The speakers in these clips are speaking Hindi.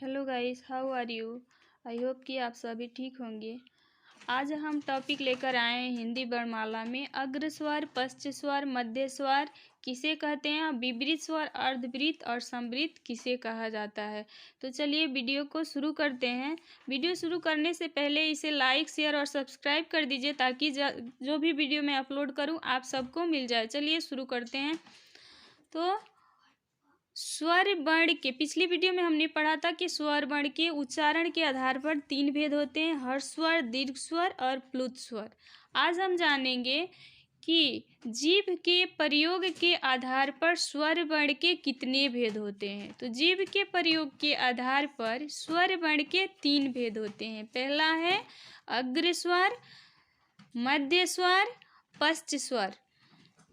Hello guys, how are you. I hope कि आप सभी ठीक होंगे। आज हम टॉपिक लेकर आए हैं हिंदी वर्णमाला में अग्रस्वर, पश्चस्वर, मध्यस्वर किसे कहते हैं, विपरीत स्वर, अर्धवृत्त और समवृत्त किसे कहा जाता है। तो चलिए वीडियो को शुरू करते हैं। वीडियो शुरू करने से पहले इसे लाइक, शेयर और सब्सक्राइब कर दीजिए ताकि जो भी वीडियो मैं अपलोड करूं आप सबको मिल जाए। चलिए शुरू करते हैं। तो स्वर वर्ण के पिछली वीडियो में हमने पढ़ा था कि स्वर वर्ण के उच्चारण के आधार पर 3 भेद होते हैं, हर्ष स्वर, दीर्घ स्वर और प्लुत स्वर। आज हम जानेंगे कि जीभ के प्रयोग के आधार पर स्वर वर्ण के कितने भेद होते हैं। तो जीभ के प्रयोग के आधार पर स्वर वर्ण के 3 भेद होते हैं। पहला है अग्र स्वर, मध्य स्वर, पश्च स्वर।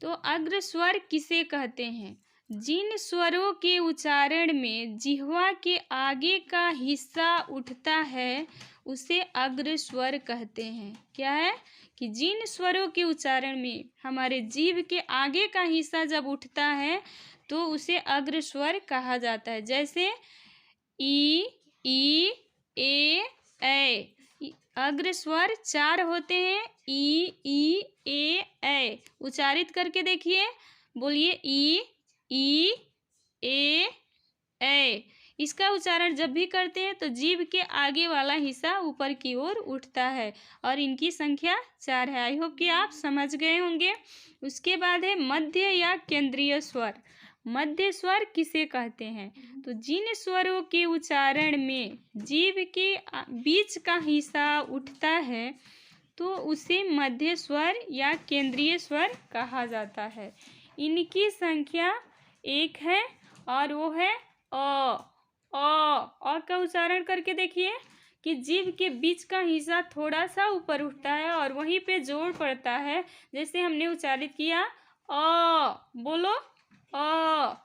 तो अग्र स्वर किसे कहते हैं, जिन स्वरों के उच्चारण में जिह्वा के आगे का हिस्सा उठता है उसे अग्र स्वर कहते हैं। क्या है कि जिन स्वरों के उच्चारण में हमारे जीभ के आगे का हिस्सा जब उठता है तो उसे अग्र स्वर कहा जाता है। जैसे ई, ए। अग्र स्वर 4 होते हैं, ई, ए। उच्चारित करके देखिए, बोलिए ई, ए। इसका उच्चारण जब भी करते हैं तो जीभ के आगे वाला हिस्सा ऊपर की ओर उठता है और इनकी संख्या 4 है। आई होप कि आप समझ गए होंगे। उसके बाद है मध्य या केंद्रीय स्वर। मध्य स्वर किसे कहते हैं, तो जिन स्वरों के उच्चारण में जीभ के बीच का हिस्सा उठता है तो उसे मध्य स्वर या केंद्रीय स्वर कहा जाता है। इनकी संख्या 1 है और वो है अ का उच्चारण करके देखिए कि जीभ के बीच का हिस्सा थोड़ा सा ऊपर उठता है और वहीं पे जोर पड़ता है। जैसे हमने उच्चारित किया बोलो अ।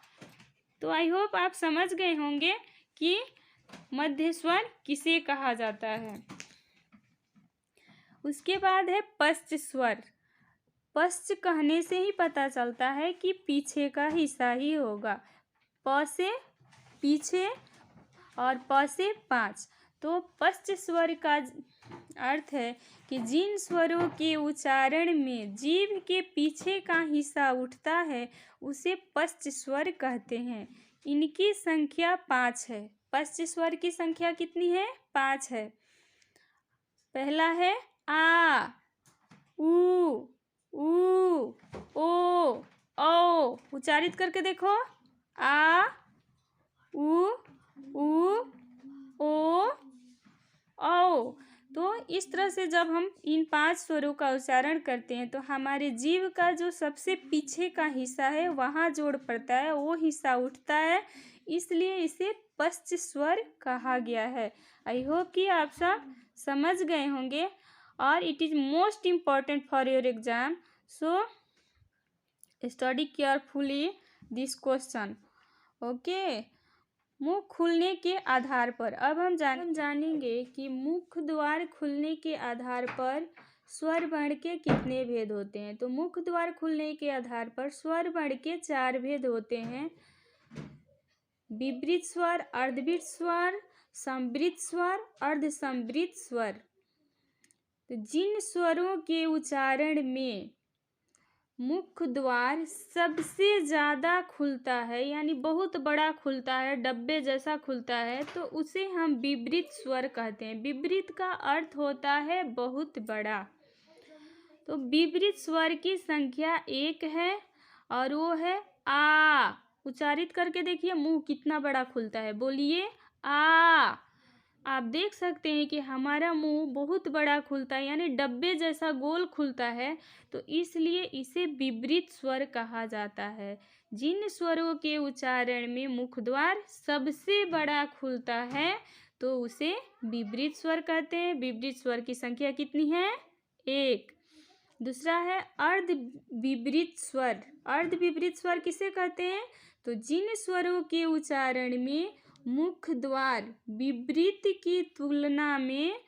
तो आई होप आप समझ गए होंगे कि मध्य स्वर किसे कहा जाता है। उसके बाद है पश्च स्वर। पश्च कहने से ही पता चलता है कि पीछे का हिस्सा ही होगा। प से पीछे और प से 5। तो पश्च स्वर का अर्थ है कि जिन स्वरों के उच्चारण में जीभ के पीछे का हिस्सा उठता है उसे पश्च स्वर कहते हैं। इनकी संख्या 5 है। पश्च स्वर की संख्या कितनी है, 5 है। पहला है आ, उ, ओ, औ। उच्चारित करके देखो, आ, उ, ओ, औ। तो इस तरह से जब हम इन 5 स्वरों का उच्चारण करते हैं तो हमारे जीभ का जो सबसे पीछे का हिस्सा है वहाँ जोड़ पड़ता है, वो हिस्सा उठता है, इसलिए इसे पश्च स्वर कहा गया है। आई होप कि आप सब समझ गए होंगे और it is most important for your exam, so study carefully this question. Okay. मुख खुलने के आधार पर अब हम जानेंगे कि मुख द्वार खुलने के आधार पर स्वर वर्ण के कितने भेद होते हैं। तो मुख द्वार खुलने के आधार पर स्वर वर्ण के 4 भेद होते हैं, विपरीत स्वर, अर्धवृत्त स्वर, समवृत्त स्वर, अर्धसमवृत्त स्वर। तो जिन स्वरों के उच्चारण में मुख द्वार सबसे ज़्यादा खुलता है यानी बहुत बड़ा खुलता है, डब्बे जैसा खुलता है, तो उसे हम विपरीत स्वर कहते हैं। विपरीत का अर्थ होता है बहुत बड़ा। तो विपरीत स्वर की संख्या 1 है और वो है आ। उच्चारित करके देखिए मुंह कितना बड़ा खुलता है, बोलिए आ। आप देख सकते हैं कि हमारा मुंह बहुत बड़ा खुलता है यानी डब्बे जैसा गोल खुलता है, तो इसलिए इसे विपरीत स्वर कहा जाता है। जिन स्वरों के उच्चारण में मुख द्वार सबसे बड़ा खुलता है तो उसे विपरीत स्वर कहते हैं। विपरीत स्वर की संख्या कितनी है, 1। दूसरा है अर्ध विपरीत स्वर। अर्ध विपरीत स्वर किसे कहते हैं, तो जिन स्वरों के उच्चारण में मुख द्वार विपरीत की तुलना में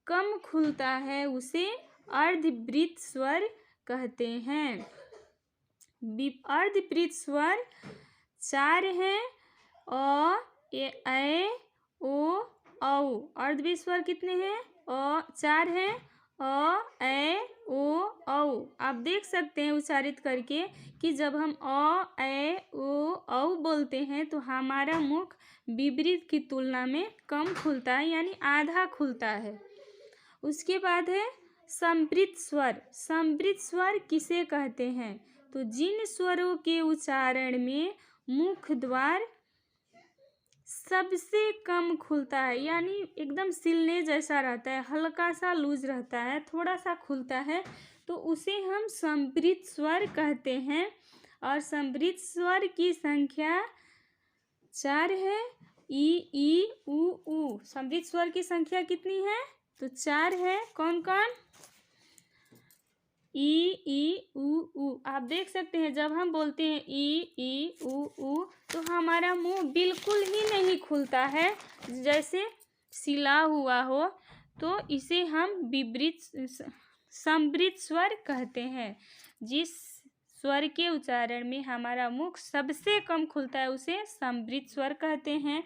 कम खुलता है उसे अर्धवृत्त स्वर कहते हैं। अर्धवृत्त स्वर 4 हैं, अ, ए, ओ औ। अर्ध भी स्वर कितने हैं? 4 हैं। अ ए ओ औ। आप देख सकते हैं उच्चारित करके कि जब हम ए ओ औ बोलते हैं तो हमारा मुख विपरीत की तुलना में कम खुलता है, यानी आधा खुलता है। उसके बाद है संवृत स्वर। संवृत स्वर किसे कहते हैं? तो जिन स्वरों के उच्चारण में मुख द्वार सबसे कम खुलता है, यानी एकदम सिलने जैसा रहता है, हल्का सा लूज रहता है, थोड़ा सा खुलता है, तो उसे हम संवृत स्वर कहते हैं। और संवृत स्वर की संख्या 4 है। ई उ ऊ। संवृत स्वर की संख्या कितनी है? तो 4 है। कौन कौन? ई उ ऊ। आप देख सकते हैं जब हम बोलते हैं ई उ ऊ तो हमारा मुंह बिल्कुल ही नहीं खुलता है, जैसे सिला हुआ हो। तो इसे हम विपरीत संवृत स्वर कहते हैं। जिस स्वर के उच्चारण में हमारा मुख सबसे कम खुलता है उसे संवृत स्वर कहते हैं।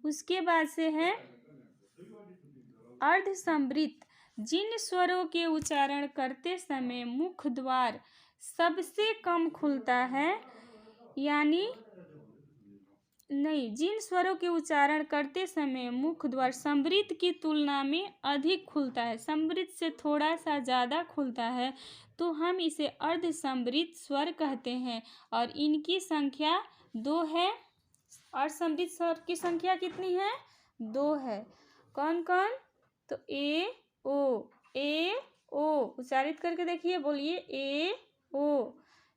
उसके बाद से है अर्ध संवृत। जिन स्वरों के उच्चारण करते समय मुख द्वार सबसे कम खुलता है, यानी नहीं, जिन स्वरों के उच्चारण करते समय मुख द्वार संवृत की तुलना में अधिक खुलता है, संवृत से थोड़ा सा ज़्यादा खुलता है, तो हम इसे अर्ध संवृत स्वर कहते हैं। और इनकी संख्या 2 है। और संवृत स्वर की संख्या कितनी है? 2 है। कौन कौन? तो ए ओ उच्चारित करके देखिए, बोलिए ए ओ।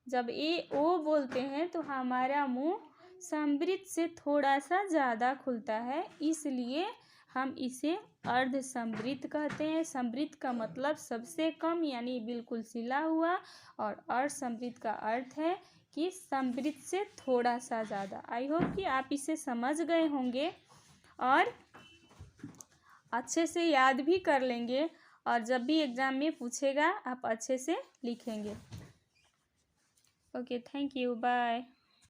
जब ए ओ बोलते हैं तो हमारा मुंह संवृत से थोड़ा सा ज़्यादा खुलता है, इसलिए हम इसे अर्ध संवृत कहते हैं। संवृत का मतलब सबसे कम, यानी बिल्कुल सिला हुआ, और अर्ध संवृत का अर्थ है कि संवृत से थोड़ा सा ज़्यादा। आई होप कि आप इसे समझ गए होंगे और अच्छे से याद भी कर लेंगे, और जब भी एग्ज़ाम में पूछेगा आप अच्छे से लिखेंगे। Okay, thank you, bye.